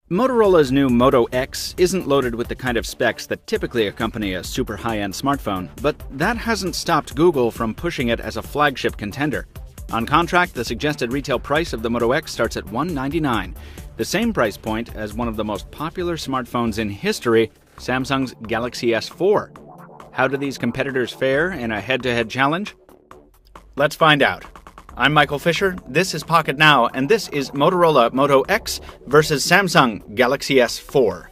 Motorola's new Moto X isn't loaded with the kind of specs that typically accompany a super high-end smartphone, but that hasn't stopped Google from pushing it as a flagship contender. On contract, the suggested retail price of the Moto X starts at $199, the same price point as one of the most popular smartphones in history, Samsung's Galaxy S4. How do these competitors fare in a head-to-head challenge? Let's find out. I'm Michael Fisher, this is Pocket Now, and this is Motorola Moto X versus Samsung Galaxy S4.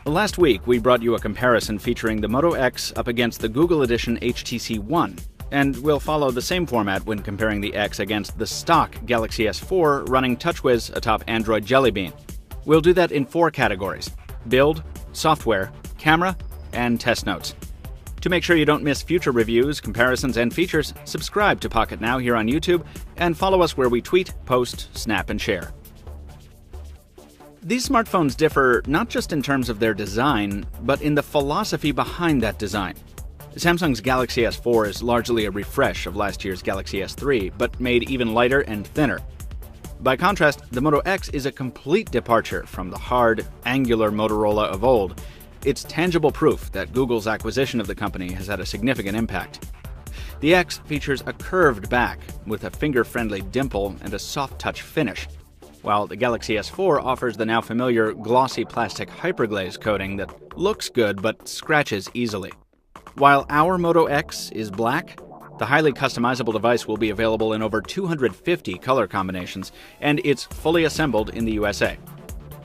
Last week, we brought you a comparison featuring the Moto X up against the Google Edition HTC One, and we'll follow the same format when comparing the X against the stock Galaxy S4 running TouchWiz atop Android Jelly Bean. We'll do that in 4 categories: build, software, camera, and test notes. To make sure you don't miss future reviews, comparisons, and features, subscribe to Pocket Now here on YouTube and follow us where we tweet, post, snap, and share. These smartphones differ not just in terms of their design, but in the philosophy behind that design. Samsung's Galaxy S4 is largely a refresh of last year's Galaxy S3, but made even lighter and thinner. By contrast, the Moto X is a complete departure from the hard, angular Motorola of old. It's tangible proof that Google's acquisition of the company has had a significant impact. The X features a curved back with a finger-friendly dimple and a soft-touch finish, while the Galaxy S4 offers the now familiar glossy plastic hyperglaze coating that looks good but scratches easily. While our Moto X is black, the highly customizable device will be available in over 250 color combinations, and it's fully assembled in the USA.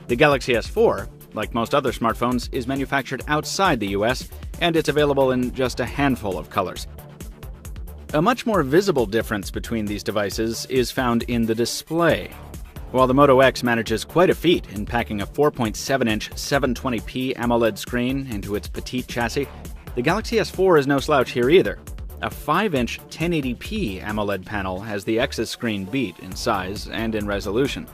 The Galaxy S4, like most other smartphones, is manufactured outside the US, and it's available in just a handful of colors. A much more visible difference between these devices is found in the display. While the Moto X manages quite a feat in packing a 4.7-inch 720p AMOLED screen into its petite chassis, the Galaxy S4 is no slouch here either. A 5-inch 1080p AMOLED panel has the X's screen beat in size and in resolution.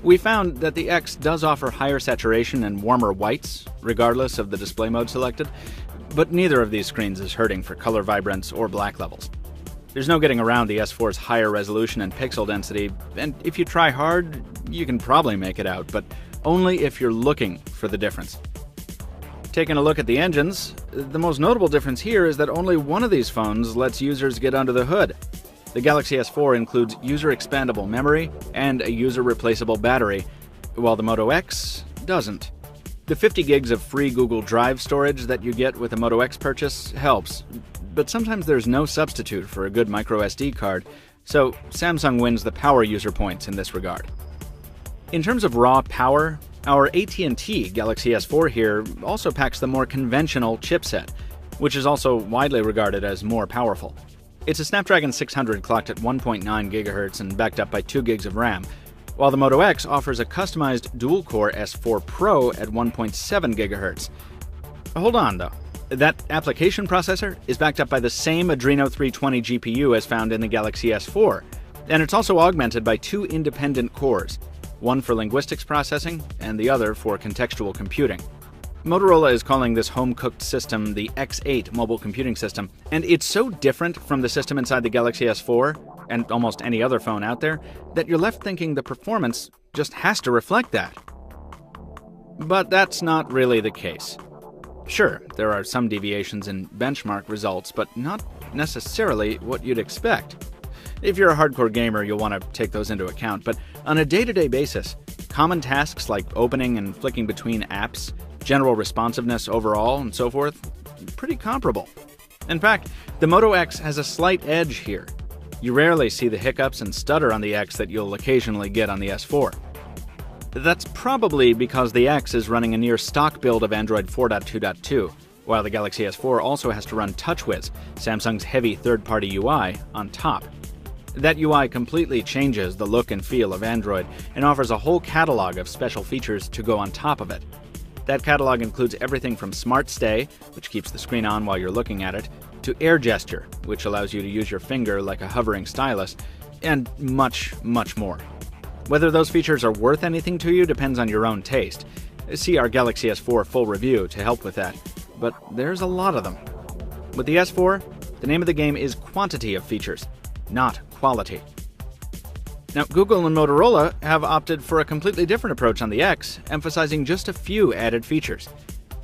We found that the X does offer higher saturation and warmer whites, regardless of the display mode selected, but neither of these screens is hurting for color vibrance or black levels. There's no getting around the S4's higher resolution and pixel density, and if you try hard, you can probably make it out, but only if you're looking for the difference. Taking a look at the engines, the most notable difference here is that only one of these phones lets users get under the hood. The Galaxy S4 includes user-expandable memory and a user-replaceable battery, while the Moto X doesn't. The 50 gigs of free Google Drive storage that you get with a Moto X purchase helps, but sometimes there's no substitute for a good microSD card, so Samsung wins the power user points in this regard. In terms of raw power, our AT&T Galaxy S4 here also packs the more conventional chipset, which is also widely regarded as more powerful. It's a Snapdragon 600 clocked at 1.9 GHz and backed up by 2 gigs of RAM, while the Moto X offers a customized dual-core S4 Pro at 1.7 GHz. Hold on, though. That application processor is backed up by the same Adreno 320 GPU as found in the Galaxy S4, and it's also augmented by 2 independent cores, one for linguistics processing and the other for contextual computing. Motorola is calling this home-cooked system the X8 mobile computing system, and it's so different from the system inside the Galaxy S4, and almost any other phone out there, that you're left thinking the performance just has to reflect that. But that's not really the case. Sure, there are some deviations in benchmark results, but not necessarily what you'd expect. If you're a hardcore gamer, you'll want to take those into account, but on a day-to-day basis, common tasks like opening and flicking between apps, general responsiveness overall, and so forth, pretty comparable. In fact, the Moto X has a slight edge here. You rarely see the hiccups and stutter on the X that you'll occasionally get on the S4. That's probably because the X is running a near stock build of Android 4.2.2, while the Galaxy S4 also has to run TouchWiz, Samsung's heavy third-party UI, on top. That UI completely changes the look and feel of Android and offers a whole catalog of special features to go on top of it. That catalog includes everything from Smart Stay, which keeps the screen on while you're looking at it, to Air Gesture, which allows you to use your finger like a hovering stylus, and much, much more. Whether those features are worth anything to you depends on your own taste. See our Galaxy S4 full review to help with that, but there's a lot of them. With the S4, the name of the game is quantity of features, not quality. Now, Google and Motorola have opted for a completely different approach on the X, emphasizing just a few added features.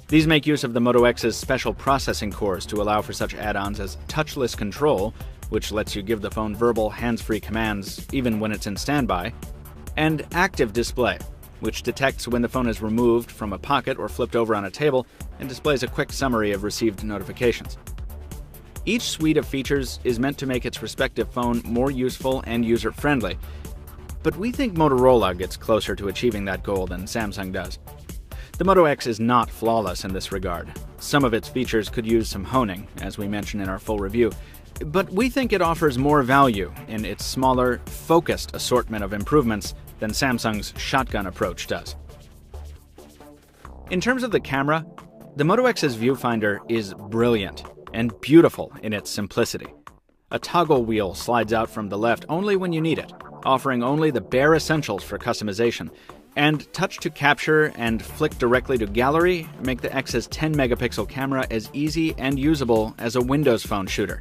These make use of the Moto X's special processing cores to allow for such add-ons as touchless control, which lets you give the phone verbal, hands-free commands even when it's in standby, and active display, which detects when the phone is removed from a pocket or flipped over on a table and displays a quick summary of received notifications. Each suite of features is meant to make its respective phone more useful and user-friendly, but we think Motorola gets closer to achieving that goal than Samsung does. The Moto X is not flawless in this regard. Some of its features could use some honing, as we mentioned in our full review, but we think it offers more value in its smaller, focused assortment of improvements than Samsung's shotgun approach does. In terms of the camera, the Moto X's viewfinder is brilliant and beautiful in its simplicity. A toggle wheel slides out from the left only when you need it, offering only the bare essentials for customization, and touch to capture and flick directly to gallery make the X's 10-megapixel camera as easy and usable as a Windows Phone shooter.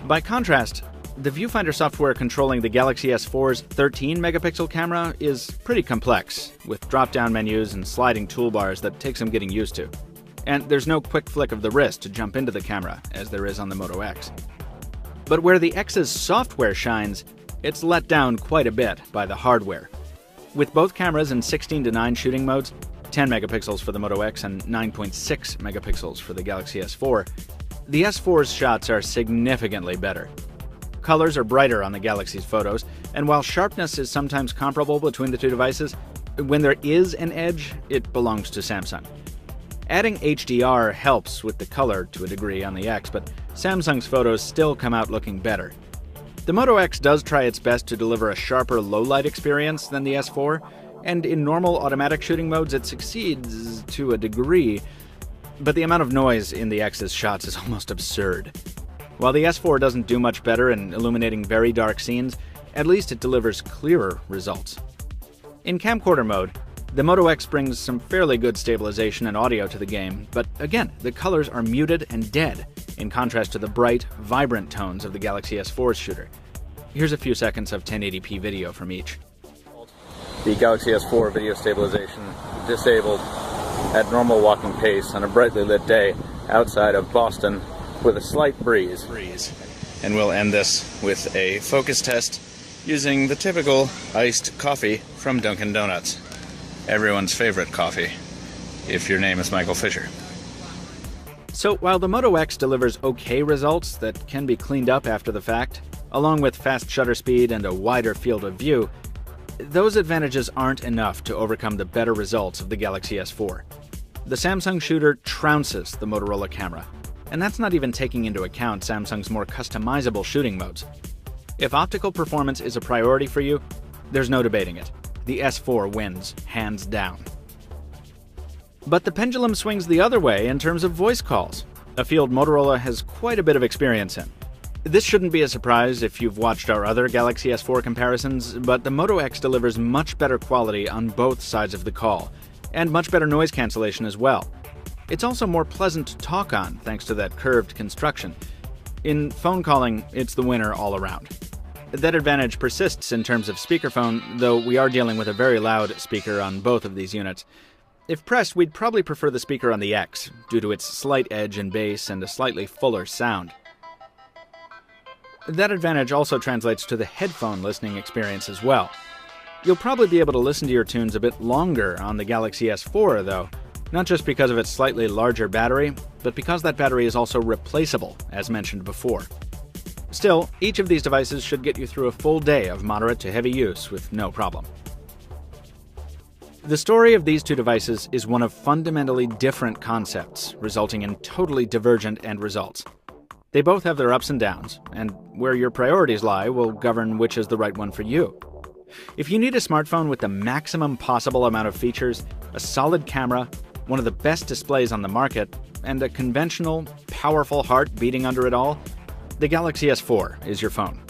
By contrast, the viewfinder software controlling the Galaxy S4's 13-megapixel camera is pretty complex, with drop-down menus and sliding toolbars that take some getting used to. And there's no quick flick of the wrist to jump into the camera, as there is on the Moto X. But where the X's software shines, it's let down quite a bit by the hardware. With both cameras in 16:9 shooting modes, 10 megapixels for the Moto X and 9.6 megapixels for the Galaxy S4, the S4's shots are significantly better. Colors are brighter on the Galaxy's photos, and while sharpness is sometimes comparable between the two devices, when there is an edge, it belongs to Samsung. Adding HDR helps with the color to a degree on the X, but Samsung's photos still come out looking better. The Moto X does try its best to deliver a sharper low-light experience than the S4, and in normal automatic shooting modes it succeeds to a degree, but the amount of noise in the X's shots is almost absurd. While the S4 doesn't do much better in illuminating very dark scenes, at least it delivers clearer results. In camcorder mode, the Moto X brings some fairly good stabilization and audio to the game, but again, the colors are muted and dead, in contrast to the bright, vibrant tones of the Galaxy S4's shooter. Here's a few seconds of 1080p video from each. The Galaxy S4 video stabilization disabled at normal walking pace on a brightly lit day outside of Boston with a slight breeze. And we'll end this with a focus test using the typical iced coffee from Dunkin' Donuts. Everyone's favorite coffee, if your name is Michael Fisher. So while the Moto X delivers okay results that can be cleaned up after the fact, along with fast shutter speed and a wider field of view, those advantages aren't enough to overcome the better results of the Galaxy S4. The Samsung shooter trounces the Motorola camera, and that's not even taking into account Samsung's more customizable shooting modes. If optical performance is a priority for you, there's no debating it. The S4 wins, hands down. But the pendulum swings the other way in terms of voice calls, a field Motorola has quite a bit of experience in. This shouldn't be a surprise if you've watched our other Galaxy S4 comparisons, but the Moto X delivers much better quality on both sides of the call, and much better noise cancellation as well. It's also more pleasant to talk on thanks to that curved construction. In phone calling, it's the winner all around. That advantage persists in terms of speakerphone, though we are dealing with a very loud speaker on both of these units. If pressed, we'd probably prefer the speaker on the X, due to its slight edge and bass and a slightly fuller sound. That advantage also translates to the headphone listening experience as well. You'll probably be able to listen to your tunes a bit longer on the Galaxy S4, though, not just because of its slightly larger battery, but because that battery is also replaceable, as mentioned before. Still, each of these devices should get you through a full day of moderate to heavy use with no problem. The story of these two devices is one of fundamentally different concepts, resulting in totally divergent end results. They both have their ups and downs, and where your priorities lie will govern which is the right one for you. If you need a smartphone with the maximum possible amount of features, a solid camera, one of the best displays on the market, and a conventional, powerful heart beating under it all, the Galaxy S4 is your phone.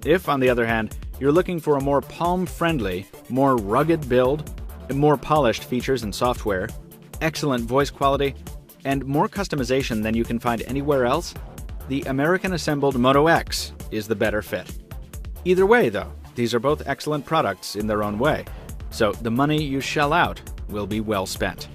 If, on the other hand, you're looking for a more palm-friendly, more rugged build, more polished features and software, excellent voice quality, and more customization than you can find anywhere else, the American-assembled Moto X is the better fit. Either way, though, These are both excellent products in their own way, so the money you shell out will be well spent.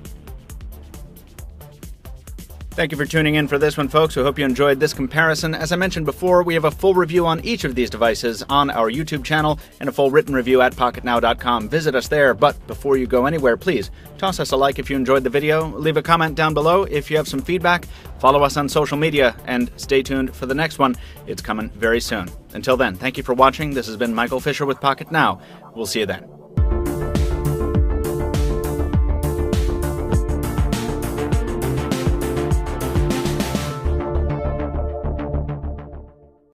Thank you for tuning in for this one, folks. We hope you enjoyed this comparison. As I mentioned before, we have a full review on each of these devices on our YouTube channel and a full written review at pocketnow.com. Visit us there, but before you go anywhere, please toss us a like if you enjoyed the video, leave a comment down below if you have some feedback, follow us on social media, and stay tuned for the next one. It's coming very soon. Until then, thank you for watching. This has been Michael Fisher with Pocket Now. We'll see you then.